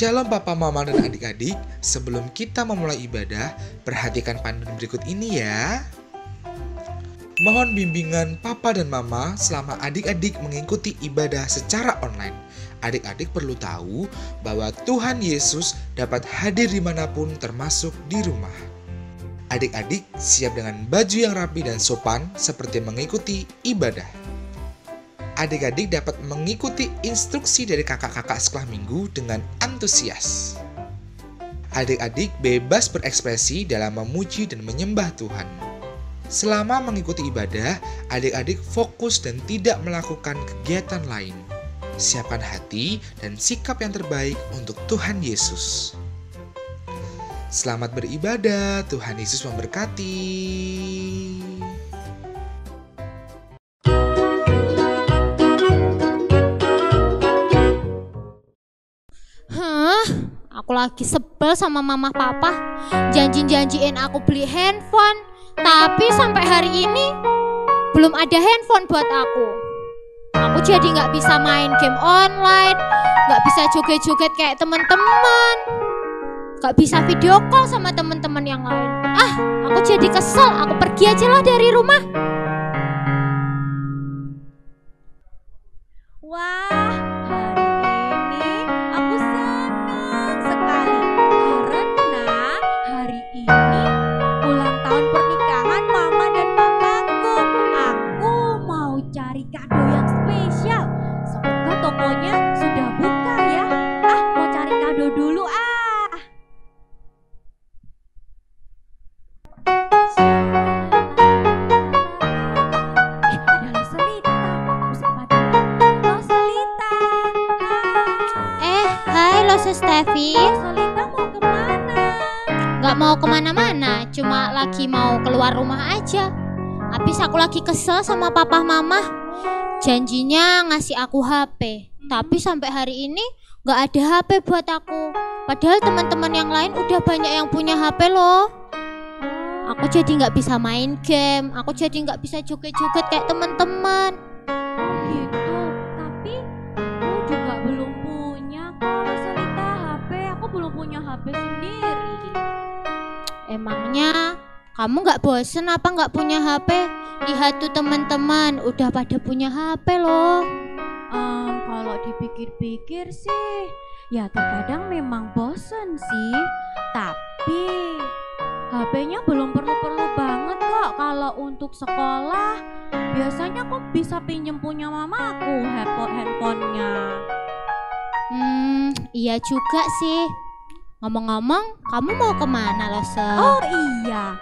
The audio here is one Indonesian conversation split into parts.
Shalom Papa, Mama, dan adik-adik. Sebelum kita memulai ibadah, perhatikan panduan berikut ini ya. Mohon bimbingan Papa dan Mama selama adik-adik mengikuti ibadah secara online. Adik-adik perlu tahu bahwa Tuhan Yesus dapat hadir dimanapun termasuk di rumah. Adik-adik siap dengan baju yang rapi dan sopan seperti mengikuti ibadah. Adik-adik dapat mengikuti instruksi dari kakak-kakak sekolah minggu dengan antusias. Adik-adik bebas berekspresi dalam memuji dan menyembah Tuhan. Selama mengikuti ibadah, adik-adik fokus dan tidak melakukan kegiatan lain. Siapkan hati dan sikap yang terbaik untuk Tuhan Yesus. Selamat beribadah, Tuhan Yesus memberkati. Aku lagi sebel sama mama papa. Janjiin aku beli handphone, tapi sampai hari ini belum ada handphone buat aku. Aku jadi nggak bisa main game online, nggak bisa joget-joget kayak teman-teman, nggak bisa video call sama teman-teman yang lain. Aku jadi kesel. Aku pergi aja lah dari rumah. Wah, hari ini aku senang sekali karena hari ini ulang tahun pernikahan mama dan papaku. Aku mau cari kado yang spesial. Semoga tokonya sudah buka ya. Mau cari kado dulu Steffi, Solita mau kemana? Gak mau kemana-mana, cuma lagi mau keluar rumah aja. Habis aku lagi kesel sama papa mama. Janjinya ngasih aku HP, tapi sampai hari ini gak ada HP buat aku. Padahal teman-teman yang lain udah banyak yang punya HP loh. Aku jadi gak bisa main game, aku jadi gak bisa joget-joget kayak teman-teman. Gitu, tapi aku juga belum punya kok Solita HP. Aku belum punya HP sendiri. Emangnya kamu gak bosen apa gak punya HP? Lihat tuh teman-teman udah pada punya HP loh. Kalau dipikir-pikir sih ya terkadang memang bosen sih. Tapi HP-nya belum perlu-perlu banget kok. Kalau untuk sekolah biasanya kok bisa pinjem punya mamaku handphonenya. Iya juga sih. Ngomong-ngomong, kamu mau kemana loh, Oh iya,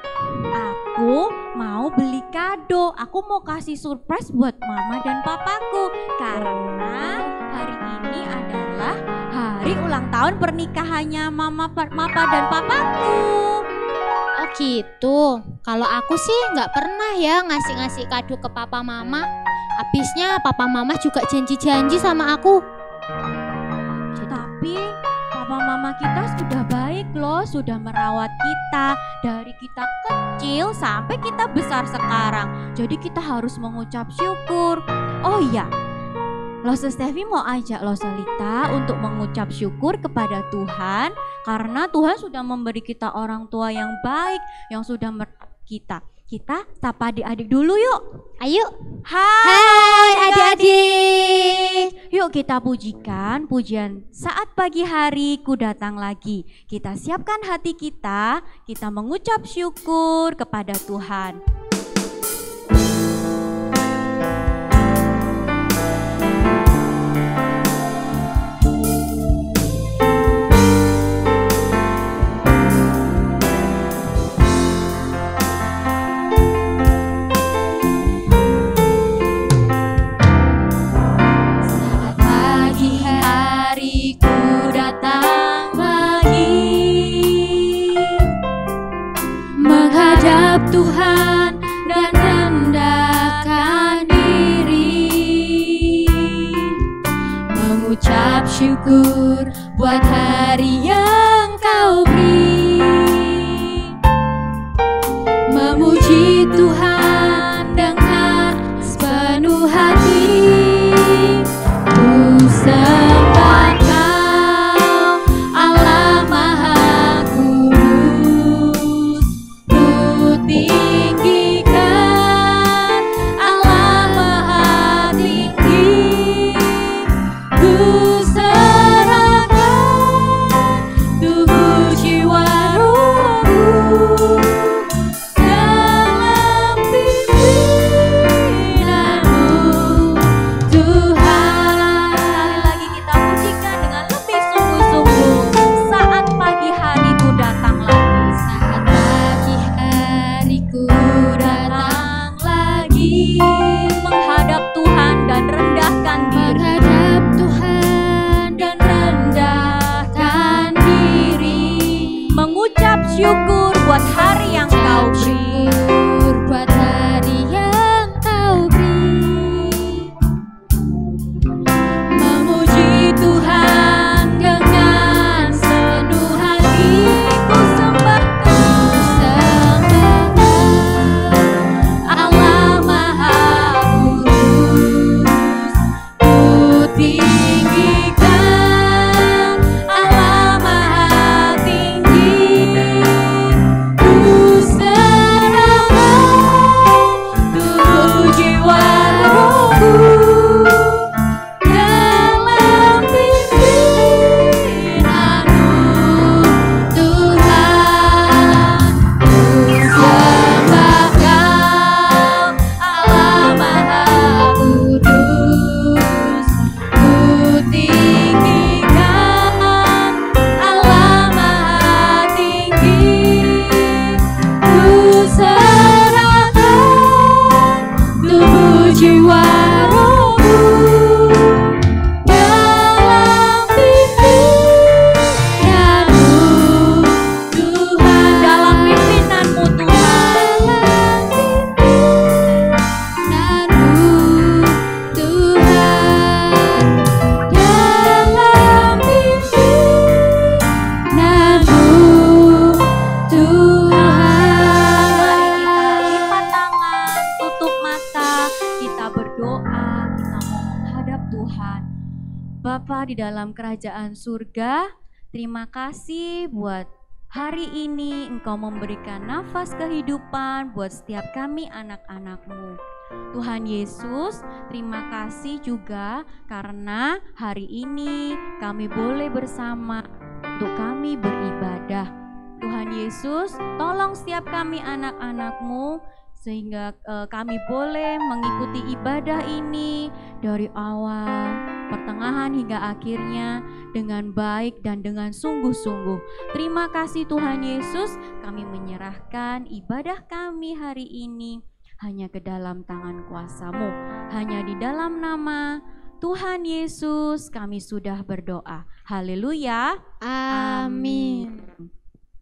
aku mau beli kado. Aku mau kasih surprise buat mama dan papaku karena hari ini adalah hari ulang tahun pernikahannya papa dan papaku. Oh gitu. Kalau aku sih nggak pernah ya ngasih kado ke papa mama. Habisnya papa mama juga janji-janji sama aku. Tapi papa mama kita sudah baik loh, sudah merawat kita dari kita kecil sampai kita besar sekarang. Jadi kita harus mengucap syukur. Oh iya, Lose Steffi mau ajak Lo Solita untuk mengucap syukur kepada Tuhan karena Tuhan sudah memberi kita orang tua yang baik yang sudah kita. Kita sapa adik-adik dulu yuk. Ayo. Hai adik-adik. Yuk kita pujikan pujian Saat Pagi Hari Ku Datang Lagi. Kita siapkan hati kita mengucap syukur kepada Tuhan. Tuhan dan rendahkan diri, mengucap syukur buat hari yang Kau beri, memuji Tuhan dengan sepenuh hati. Ku sembah Kau ingin menghadap Tuhan dan rendahkan diri. Menghadap Tuhan Dan rendahkan diri, mengucap syukur buat hari yang kau beri. syukur buat hari yang kau beri. Memuji Tuhan dengan sepenuh hati, ku sembah Allah Maha Kudus. Ku tinggikan Allah Maha Tinggi. Ku serahkan tubuh jiwa rohku dalam pimpinanmu Tuhan. Ku sembahkan Allah Maha Kudus. Ku tinggikan Allah Maha Tinggi. Ku serahkan tubuh jiwa rohku dalam pimpinanmu Tuhan. Dalam pimpinanmu Tuhan. Pimpinanmu Tuhan. Dalam pimpinanmu Tuhan. Mari kita lipat tangan, tutup mata, kita berdoa, kita mau menghadap Tuhan. Bapa di dalam kerajaan surga, terima kasih buat hari ini Engkau memberikan nafas kehidupan buat setiap kami anak-anak-Mu. Tuhan Yesus, terima kasih juga karena hari ini kami boleh bersama untuk kami beribadah. Tuhan Yesus, tolong setiap kami anak-anak-Mu sehingga kami boleh mengikuti ibadah ini dari awal, pertengahan hingga akhirnya dengan baik dan dengan sungguh-sungguh. Terima kasih Tuhan Yesus, kami menyerahkan ibadah kami hari ini hanya ke dalam tangan kuasa-Mu. Hanya di dalam nama Tuhan Yesus kami sudah berdoa. Haleluya. Amin.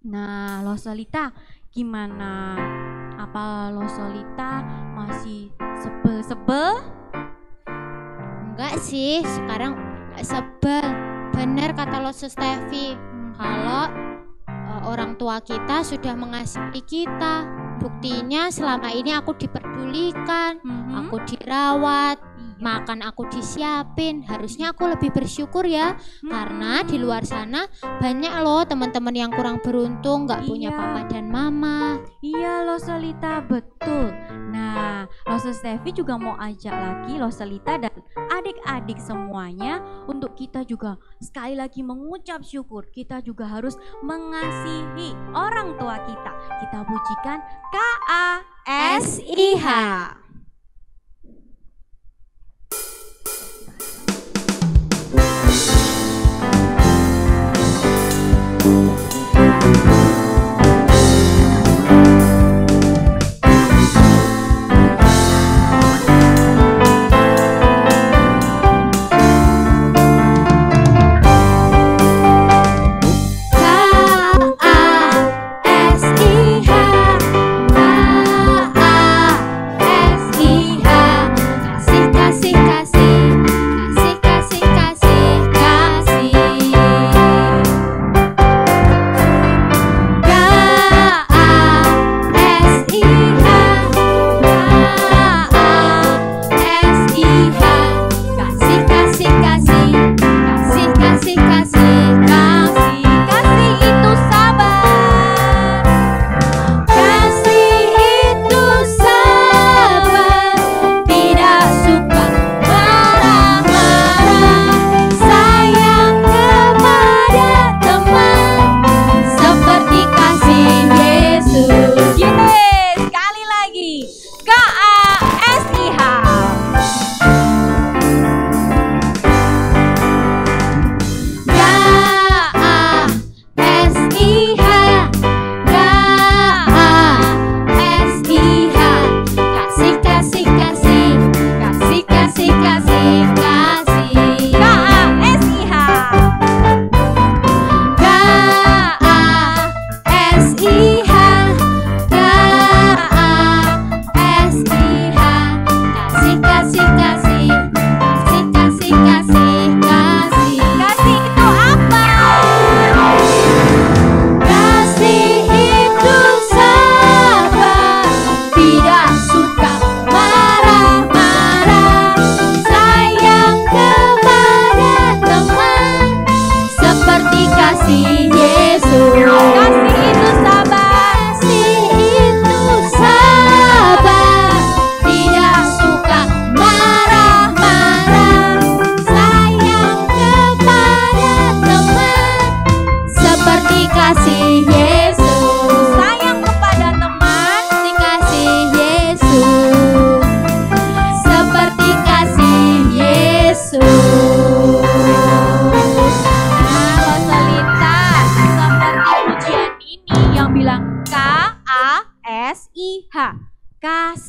Nah, Losolita, gimana? Apa Losolita masih sebel-sebel? Enggak sih, sekarang enggak sebel. Bener kata lo Stevi, kalau orang tua kita sudah mengasihi kita. Buktinya selama ini aku diperdulikan, aku dirawat, makan aku disiapin. Harusnya aku lebih bersyukur ya, karena di luar sana banyak loh teman-teman yang kurang beruntung, nggak punya papa dan mama. Iya Losolita, betul. Nah, Loso Stevi juga mau ajak lagi Losolita dan adik-adik semuanya untuk kita juga sekali lagi mengucap syukur. Kita juga harus mengasihi orang tua kita. Kita pujikan KASIH. KASIH, KASIH.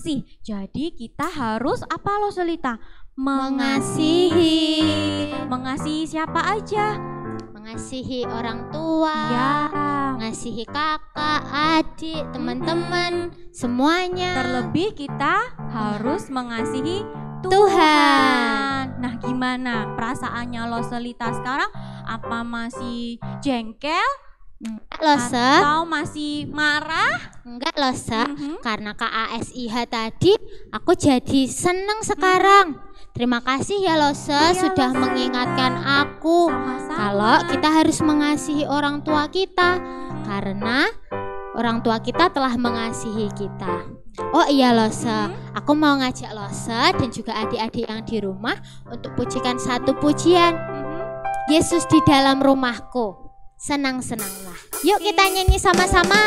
kasih. Jadi kita harus apa loh Selita? Mengasihi. Mengasihi siapa aja? Mengasihi orang tua, Ya. mengasihi kakak, adik, teman-teman, semuanya. Terlebih kita harus mengasihi Tuhan. Tuhan. Nah, gimana perasaannya lo Selita sekarang? Apa masih jengkel Enggak loh, Se. atau masih marah? Enggak loh, Se. Mhm. Karena KASIH tadi, aku jadi seneng sekarang. Terima kasih ya Lose Iya, sudah Lose. mengingatkan aku Sama-sama. kalau kita harus mengasihi orang tua kita karena orang tua kita telah mengasihi kita. Oh iya Lose, aku mau ngajak Lose dan juga adik-adik yang di rumah untuk pujikan satu pujian. Yesus di dalam rumahku, senang-senanglah. Yuk kita nyanyi sama-sama.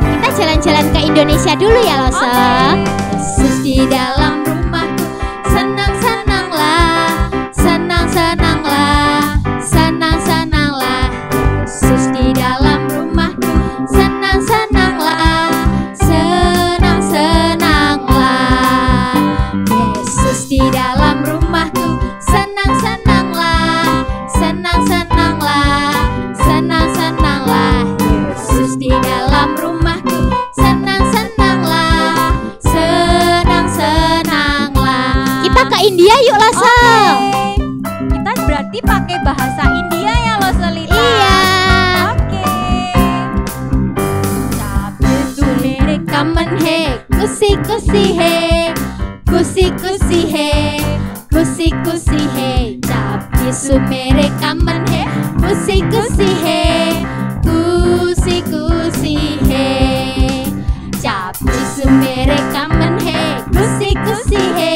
Kita jalan-jalan ke Indonesia dulu ya Lose. Yesus di dalam rumahku, senang-senanglah, senang-senanglah, senang-senanglah. Yesus di dalam rumahku, senang-senanglah, senang-senanglah. Yesus di dalam rumahku, senang-senanglah, senang-senanglah, senang-senanglah. Yesus di dalam rumahku, senang-senanglah, senang-senanglah. Kita ke India yuk Lose. Kita berarti pakai bahasa India ya lo Selita. Iya. Oke. Yesu mere kaman he, kusi-kusi he, kusi-kusi he, kusi-kusi he. Jab Yesu mere kaman he, kusi-kusi he, kusi-kusi he. Jab Yesu mere kaman he, kusi-kusi he,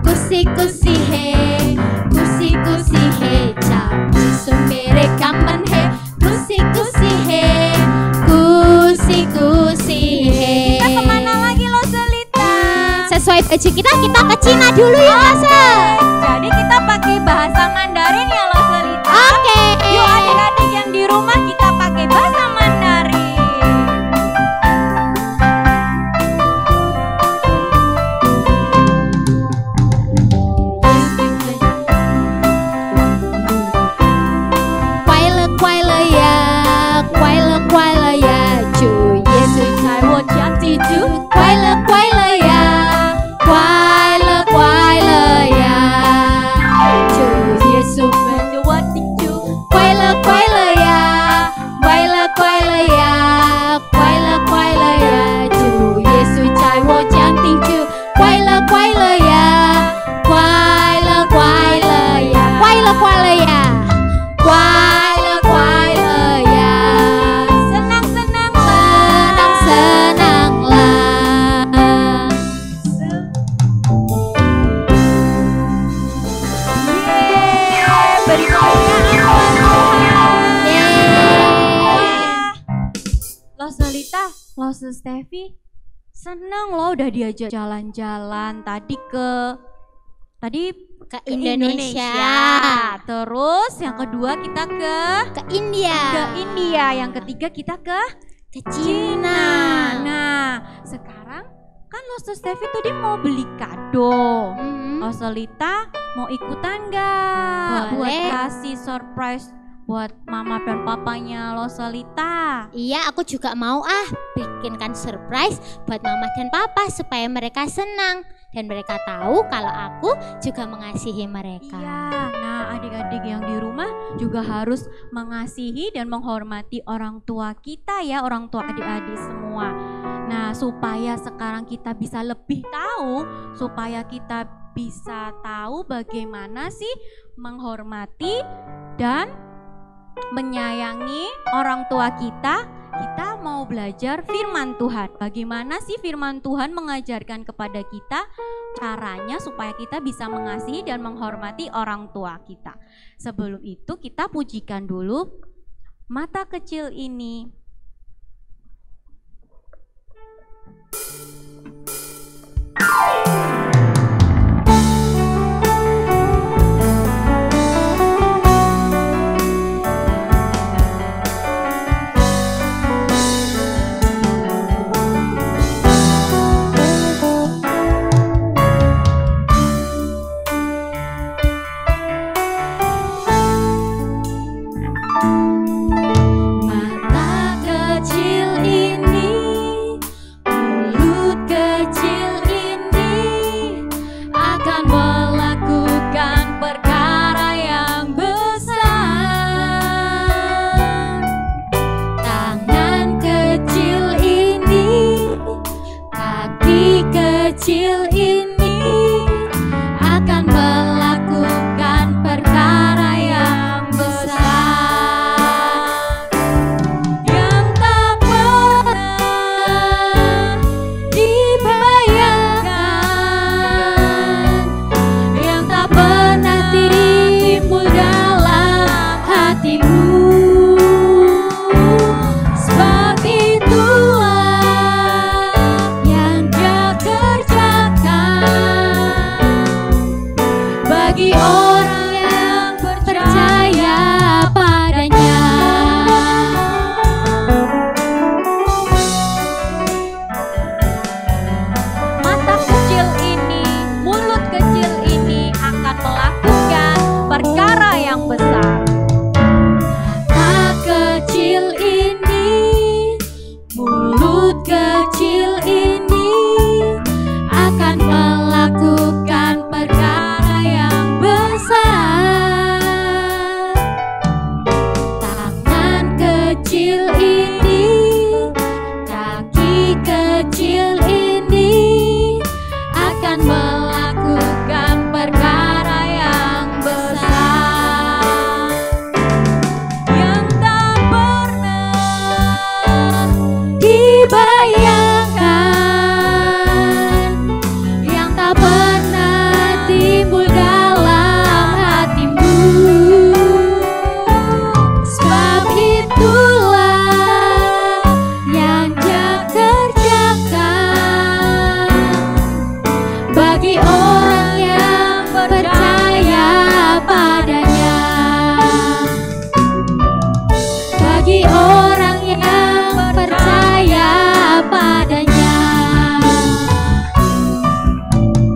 kusi-kusi he, kusi-kusi he. Jab Yesu mere kaman he, kusi-kusi he, kusi-kusi he. Kita kemana lagi lo Selita? Sesuai baju kita ke Cina dulu ya Lose. Jadi kita pakai bahasa Mandarin ya lo Selita. Oke. Yuk adik-adik yang di rumah kita pakai bahasa Mandarin. Quay le ya, quay le ya, Chủ Giêsu Ngài vô chán ti chú. Quay le ya, quay le ya, Chủ Giêsu Baju watik cu. quay le ya, quay le ya, quay le ya, Chủ Giêsu Ngài vô chán ti chú. Quay le ya, quay le ya, quay le ya. Quay le ya, Senang-senanglah. senang-senanglah. Yeay, berikutnya Tuhan. Lo Selita, lo Steffi, seneng lo udah diajak jalan-jalan tadi ke Ke Indonesia, Terus yang kedua kita ke India, India, yang ketiga kita ke ke Cina. Cina. Nah, sekarang kan lo Steffi tadi mau beli kado. Mhm. Lo Selita mau ikutan gak? Buat Boleh. kasih surprise buat mama dan papanya lo Selita. Iya, aku juga mau bikinkan surprise buat mama dan papa supaya mereka senang dan mereka tahu kalau aku juga mengasihi mereka. Iya, nah adik-adik yang di rumah juga harus mengasihi dan menghormati orang tua kita ya, orang tua adik-adik semua. Nah, supaya sekarang kita bisa lebih tahu, supaya kita bisa tahu bagaimana sih menghormati dan menyayangi orang tua kita mau belajar firman Tuhan. Bagaimana sih firman Tuhan mengajarkan kepada kita caranya supaya kita bisa mengasihi dan menghormati orang tua kita. Sebelum itu kita pujikan dulu mata kecil ini. bagi orang yang percaya padanya. Mata kecil ini, mulut kecil ini akan melakukan perkara yang besar. Mata kecil ini, mulut kecil ini akan melakukan perkara yang besar. Tangan kecil ini, kaki kecil ini akan melakukan perkara yang besar. Yang tak pernah Dibayangkan, yang tak pernah timbul dalam hatimu. Sebab itulah yang Dia kerjakan bagi orang yang percaya padanya. Bagi orang yang percaya padanya.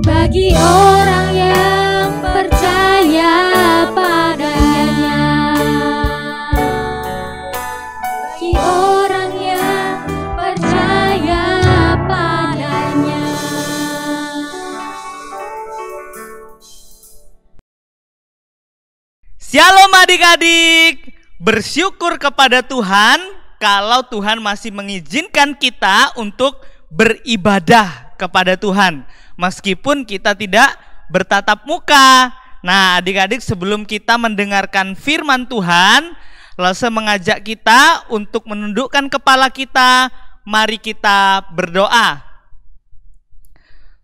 Bagi orang yang percaya padanya. Bagi orang yang percaya padanya. Shalom adik-adik, bersyukur kepada Tuhan kalau Tuhan masih mengizinkan kita untuk beribadah kepada Tuhan meskipun kita tidak bertatap muka. Nah adik-adik, sebelum kita mendengarkan firman Tuhan, Lase mengajak kita untuk menundukkan kepala kita. Mari kita berdoa.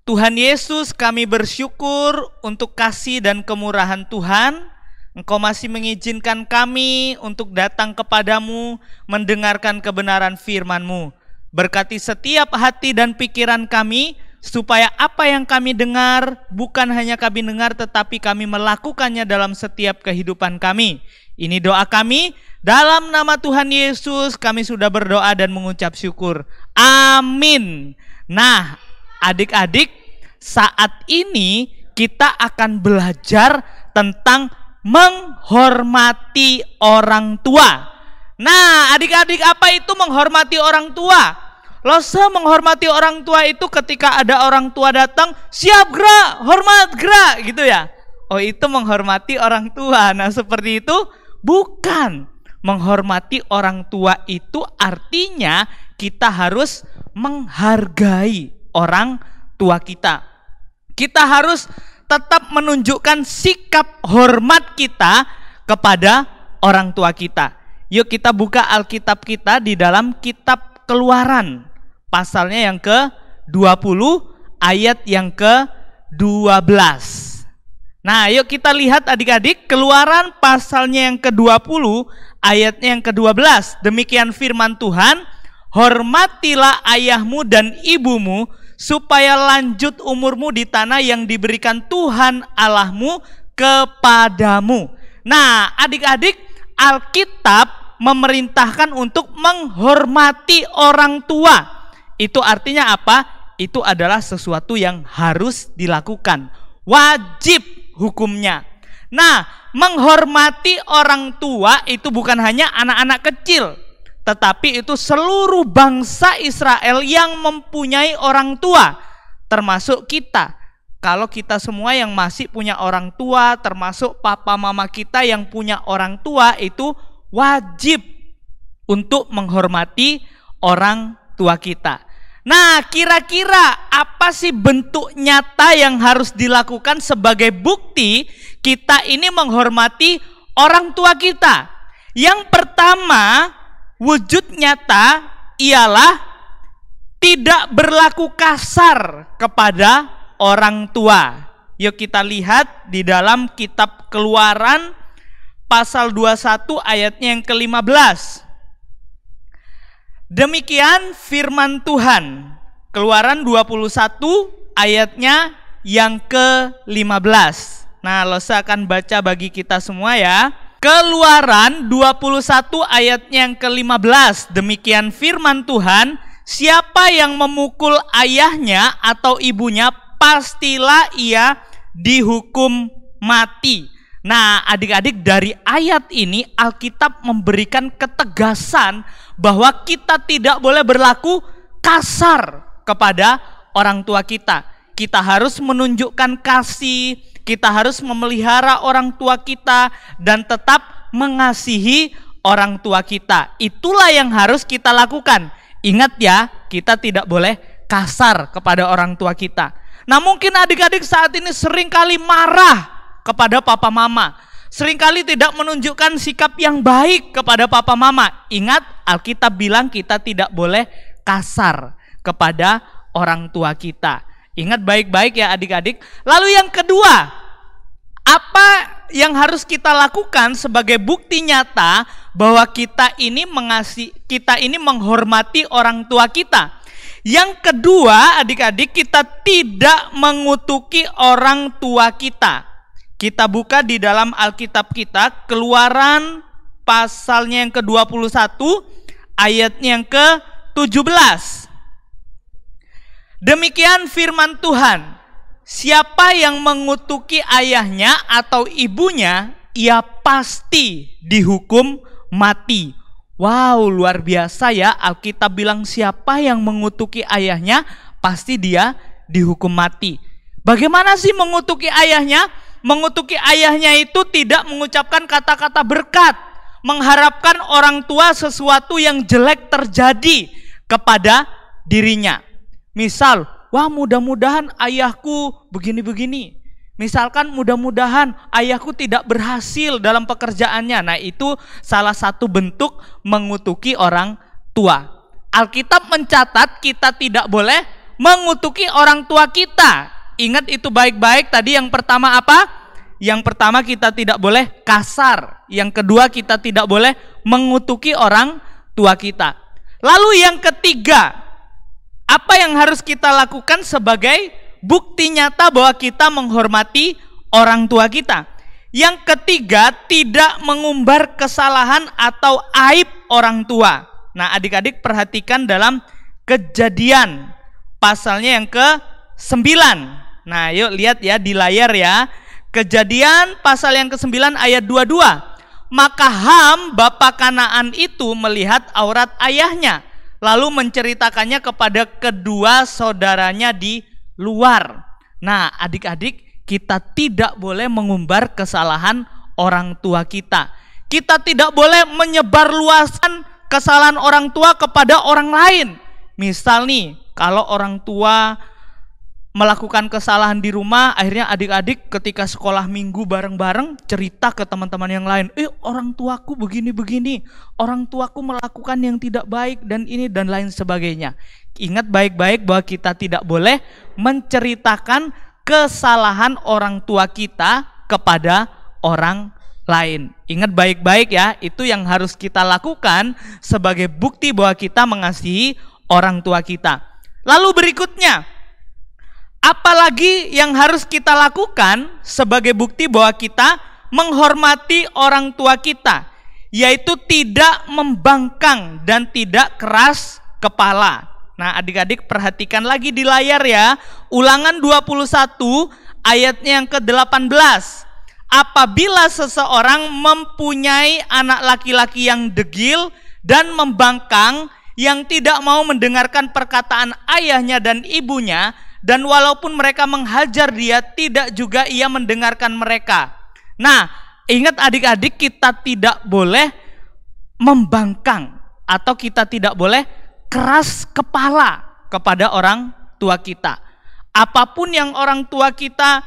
Tuhan Yesus, kami bersyukur untuk kasih dan kemurahan Tuhan. Engkau masih mengizinkan kami untuk datang kepadamu, mendengarkan kebenaran firman-Mu. Berkati setiap hati dan pikiran kami, supaya apa yang kami dengar bukan hanya kami dengar, tetapi kami melakukannya dalam setiap kehidupan kami. Ini doa kami, dalam nama Tuhan Yesus kami sudah berdoa dan mengucap syukur. Amin. Nah, adik-adik, saat ini kita akan belajar tentang menghormati orang tua. Nah, adik-adik, apa itu menghormati orang tua? Lose menghormati orang tua itu ketika ada orang tua datang, siap gerak, hormat gerak, gitu ya. Oh, itu menghormati orang tua. Nah, seperti itu bukan. Menghormati orang tua itu artinya kita harus menghargai orang tua kita. Kita harus tetap menunjukkan sikap hormat kita kepada orang tua kita. Yuk kita buka Alkitab kita di dalam kitab Keluaran, pasalnya yang ke-20 ayat yang ke-12. Nah yuk kita lihat adik-adik, Keluaran pasalnya yang ke-20 ayatnya yang ke-12. Demikian firman Tuhan, hormatilah ayahmu dan ibumu, supaya lanjut umurmu di tanah yang diberikan Tuhan Allahmu kepadamu. Nah adik-adik, Alkitab memerintahkan untuk menghormati orang tua. Itu artinya apa? Itu adalah sesuatu yang harus dilakukan, wajib hukumnya. Nah, menghormati orang tua itu bukan hanya anak-anak kecil, tetapi itu seluruh bangsa Israel yang mempunyai orang tua, termasuk kita. Kalau kita semua yang masih punya orang tua, termasuk papa mama kita yang punya orang tua, itu wajib untuk menghormati orang tua kita. Nah, kira-kira apa sih bentuk nyata yang harus dilakukan sebagai bukti kita ini menghormati orang tua kita? Yang pertama, wujud nyata ialah tidak berlaku kasar kepada orang tua. Yuk kita lihat di dalam kitab Keluaran pasal 21 ayatnya yang ke-15. Demikian firman Tuhan. Keluaran 21 ayatnya yang ke-15. Nah, Lose akan baca bagi kita semua ya. Keluaran 21 ayatnya yang ke-15. Demikian firman Tuhan, siapa yang memukul ayahnya atau ibunya, pastilah ia dihukum mati. Nah, adik-adik, dari ayat ini Alkitab memberikan ketegasan bahwa kita tidak boleh berlaku kasar kepada orang tua kita. Kita harus menunjukkan kasih, kita harus memelihara orang tua kita dan tetap mengasihi orang tua kita. Itulah yang harus kita lakukan. Ingat ya, kita tidak boleh kasar kepada orang tua kita. Nah, mungkin adik-adik saat ini seringkali marah kepada papa mama, seringkali tidak menunjukkan sikap yang baik kepada papa mama. Ingat, Alkitab bilang kita tidak boleh kasar kepada orang tua kita. Ingat baik-baik ya adik-adik. Lalu yang kedua, apa yang harus kita lakukan sebagai bukti nyata bahwa kita ini mengasihi, kita ini menghormati orang tua kita? Yang kedua, adik-adik, kita tidak mengutuki orang tua kita. Kita buka di dalam Alkitab kita, Keluaran pasalnya yang ke-21, ayatnya yang ke-17. Demikian firman Tuhan, siapa yang mengutuki ayahnya atau ibunya, ia pasti dihukum mati. Wow, luar biasa ya, Alkitab bilang siapa yang mengutuki ayahnya, pasti dia dihukum mati. Bagaimana sih mengutuki ayahnya? Mengutuki ayahnya itu tidak mengucapkan kata-kata berkat, mengharapkan orang tua sesuatu yang jelek terjadi kepada dirinya. Misal, wah mudah-mudahan ayahku begini-begini. Misalkan mudah-mudahan ayahku tidak berhasil dalam pekerjaannya. Nah, itu salah satu bentuk mengutuki orang tua. Alkitab mencatat kita tidak boleh mengutuki orang tua kita. Ingat itu baik-baik. Tadi yang pertama apa? Yang pertama kita tidak boleh kasar. Yang kedua kita tidak boleh mengutuki orang tua kita. Lalu yang ketiga, apa yang harus kita lakukan sebagai bukti nyata bahwa kita menghormati orang tua kita? Yang ketiga, tidak mengumbar kesalahan atau aib orang tua. Nah, adik-adik perhatikan dalam Kejadian pasalnya yang ke-9. Nah, yuk lihat ya di layar ya. Kejadian pasal yang ke-9 ayat 22. Maka Ham, bapa Kanaan itu melihat aurat ayahnya, lalu menceritakannya kepada kedua saudaranya di luar. Nah, adik-adik, kita tidak boleh mengumbar kesalahan orang tua kita. Kita tidak boleh menyebarluaskan kesalahan orang tua kepada orang lain. Misal nih, kalau orang tua melakukan kesalahan di rumah, akhirnya adik-adik ketika sekolah minggu bareng-bareng cerita ke teman-teman yang lain, orang tuaku begini-begini, orang tuaku melakukan yang tidak baik dan ini dan lain sebagainya. Ingat baik-baik bahwa kita tidak boleh menceritakan kesalahan orang tua kita kepada orang lain. Ingat baik-baik ya, itu yang harus kita lakukan sebagai bukti bahwa kita mengasihi orang tua kita. Lalu berikutnya, apalagi yang harus kita lakukan sebagai bukti bahwa kita menghormati orang tua kita, yaitu tidak membangkang dan tidak keras kepala. Nah, adik-adik perhatikan lagi di layar ya. Ulangan 21 ayatnya yang ke-18. Apabila seseorang mempunyai anak laki-laki yang degil dan membangkang, yang tidak mau mendengarkan perkataan ayahnya dan ibunya, dan walaupun mereka menghajar dia, tidak juga ia mendengarkan mereka. Nah, ingat adik-adik, kita tidak boleh membangkang atau kita tidak boleh keras kepala kepada orang tua kita. Apapun yang orang tua kita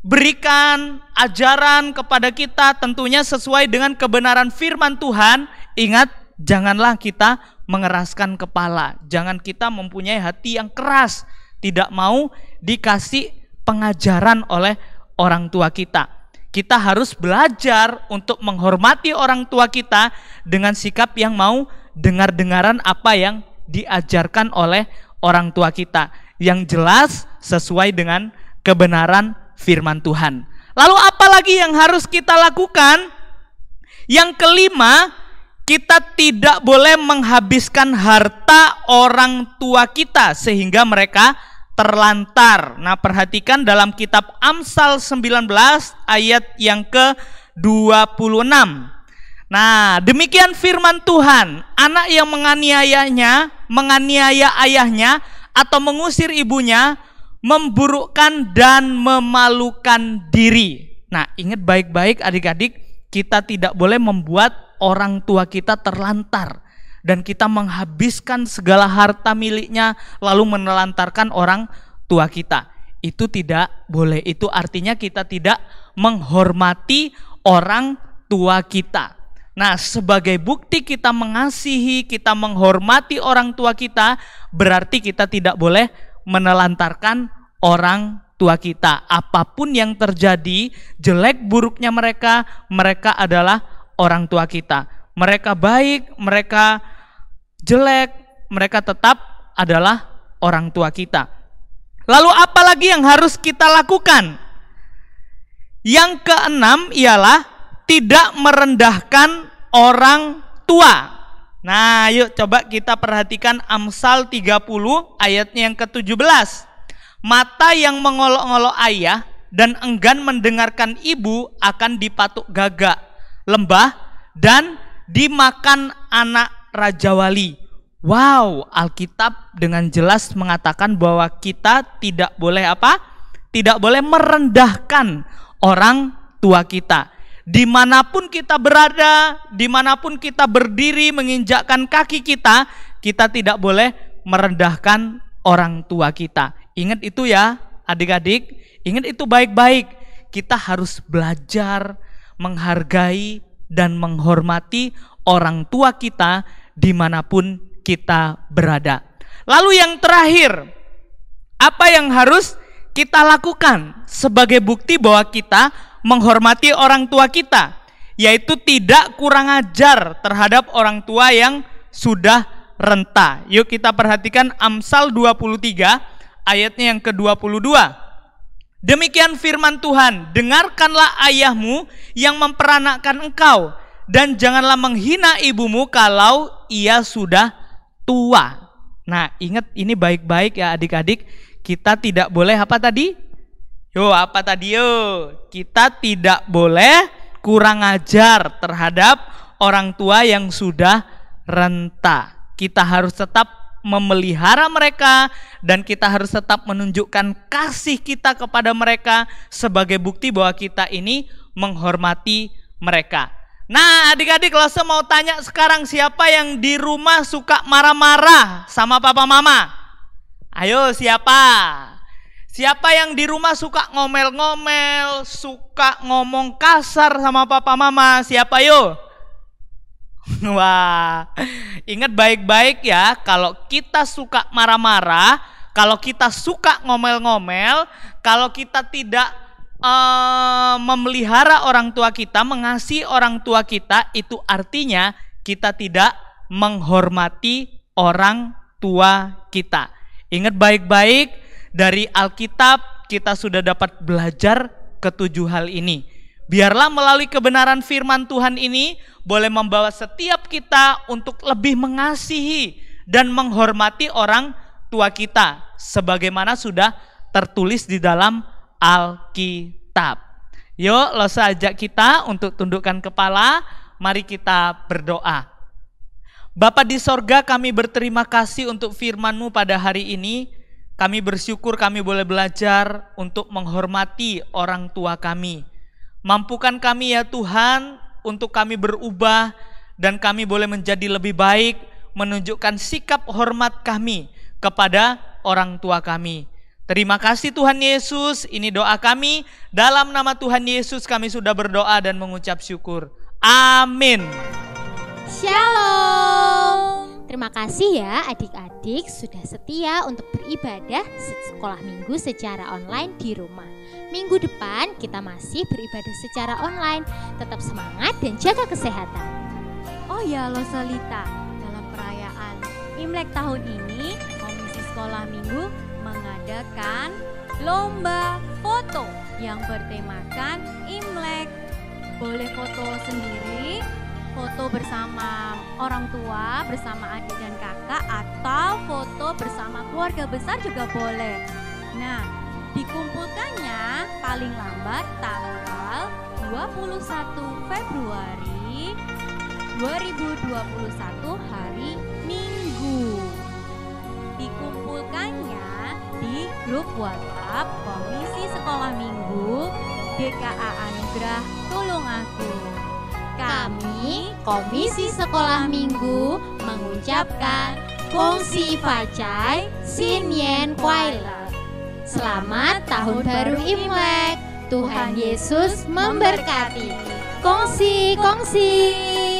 berikan ajaran kepada kita, tentunya sesuai dengan kebenaran firman Tuhan. Ingat, janganlah kita mengeraskan kepala. Jangan kita mempunyai hati yang keras, tidak mau dikasih pengajaran oleh orang tua kita. Kita harus belajar untuk menghormati orang tua kita dengan sikap yang mau dengar-dengaran apa yang diajarkan oleh orang tua kita, yang jelas sesuai dengan kebenaran firman Tuhan. Lalu apa lagi yang harus kita lakukan? Yang kelima, kita tidak boleh menghabiskan harta orang tua kita sehingga mereka terlantar. Nah, perhatikan dalam kitab Amsal 19 ayat yang ke-26. Nah, demikian firman Tuhan. Anak yang menganiaya ayahnya atau mengusir ibunya, memburukkan dan memalukan diri. Nah, ingat baik-baik adik-adik, kita tidak boleh membuat orang tua kita terlantar dan kita menghabiskan segala harta miliknya lalu menelantarkan orang tua kita. Itu tidak boleh. Itu artinya kita tidak menghormati orang tua kita. Nah, sebagai bukti kita mengasihi, kita menghormati orang tua kita, berarti kita tidak boleh menelantarkan orang tua kita. Apapun yang terjadi, jelek buruknya mereka adalah orang tua kita. Mereka baik, mereka jelek, mereka tetap adalah orang tua kita. Lalu apa lagi yang harus kita lakukan? Yang keenam ialah tidak merendahkan orang tua. Nah, yuk coba kita perhatikan Amsal 30 ayatnya yang ke-17. Mata yang mengolok-olok ayah dan enggan mendengarkan ibu akan dipatuk gagak, lembah, dan dimakan anak rajawali. Wow, Alkitab dengan jelas mengatakan bahwa kita tidak boleh apa? Tidak boleh merendahkan orang tua kita. Dimanapun kita berada, dimanapun kita berdiri menginjakkan kaki kita, kita tidak boleh merendahkan orang tua kita. Ingat itu ya adik-adik, ingat itu baik-baik. Kita harus belajar menghargai dan menghormati orang tua kita dimanapun kita berada. Lalu yang terakhir, apa yang harus kita lakukan sebagai bukti bahwa kita menghormati orang tua kita? Yaitu tidak kurang ajar terhadap orang tua yang sudah renta. Yuk kita perhatikan Amsal 23 ayatnya yang ke-22. Demikian firman Tuhan, dengarkanlah ayahmu yang memperanakkan engkau, dan janganlah menghina ibumu kalau ia sudah tua. Nah, ingat ini baik-baik ya adik-adik. Kita tidak boleh apa tadi? Apa tadi? Kita tidak boleh kurang ajar terhadap orang tua yang sudah renta. Kita harus tetap memelihara mereka dan kita harus tetap menunjukkan kasih kita kepada mereka sebagai bukti bahwa kita ini menghormati mereka. Nah, adik-adik, kalau saya mau tanya sekarang, siapa yang di rumah suka marah-marah sama papa mama? Ayo, siapa? Siapa yang di rumah suka ngomel-ngomel, suka ngomong kasar sama papa mama? Siapa yo? Wah, ingat baik-baik ya, kalau kita suka marah-marah, kalau kita suka ngomel-ngomel, kalau kita tidak memelihara orang tua kita, mengasihi orang tua kita, itu artinya kita tidak menghormati orang tua kita. Ingat baik-baik, dari Alkitab kita sudah dapat belajar ketujuh hal ini. Biarlah melalui kebenaran firman Tuhan ini boleh membawa setiap kita untuk lebih mengasihi dan menghormati orang tua kita, sebagaimana sudah tertulis di dalam Alkitab. Yuk, lo ajak kita untuk tundukkan kepala, mari kita berdoa. Bapa di sorga, kami berterima kasih untuk firman-Mu pada hari ini. Kami bersyukur kami boleh belajar untuk menghormati orang tua kami. Mampukan kami ya Tuhan untuk kami berubah dan kami boleh menjadi lebih baik, menunjukkan sikap hormat kami kepada orang tua kami. Terima kasih Tuhan Yesus, ini doa kami. Dalam nama Tuhan Yesus kami sudah berdoa dan mengucap syukur. Amin. Shalom. Terima kasih ya adik-adik sudah setia untuk beribadah sekolah minggu secara online di rumah. Minggu depan kita masih beribadah secara online. Tetap semangat dan jaga kesehatan. Oh ya Loselita, dalam perayaan Imlek tahun ini, Komisi Sekolah Minggu mengadakan lomba foto yang bertemakan Imlek. Boleh foto sendiri, foto bersama orang tua, bersama adik dan kakak, atau foto bersama keluarga besar juga boleh. Nah, dikumpulkannya paling lambat tanggal 21 Februari 2021 hari Minggu. Dikumpulkannya di grup WhatsApp Komisi Sekolah Minggu GKA Anugerah Tulung Aku. Kami, Komisi Sekolah Minggu, mengucapkan Kong Si Facai Sin Yen Kuai Le. Selamat Tahun Baru Imlek. Tuhan Yesus memberkati. Kongsi, kongsi.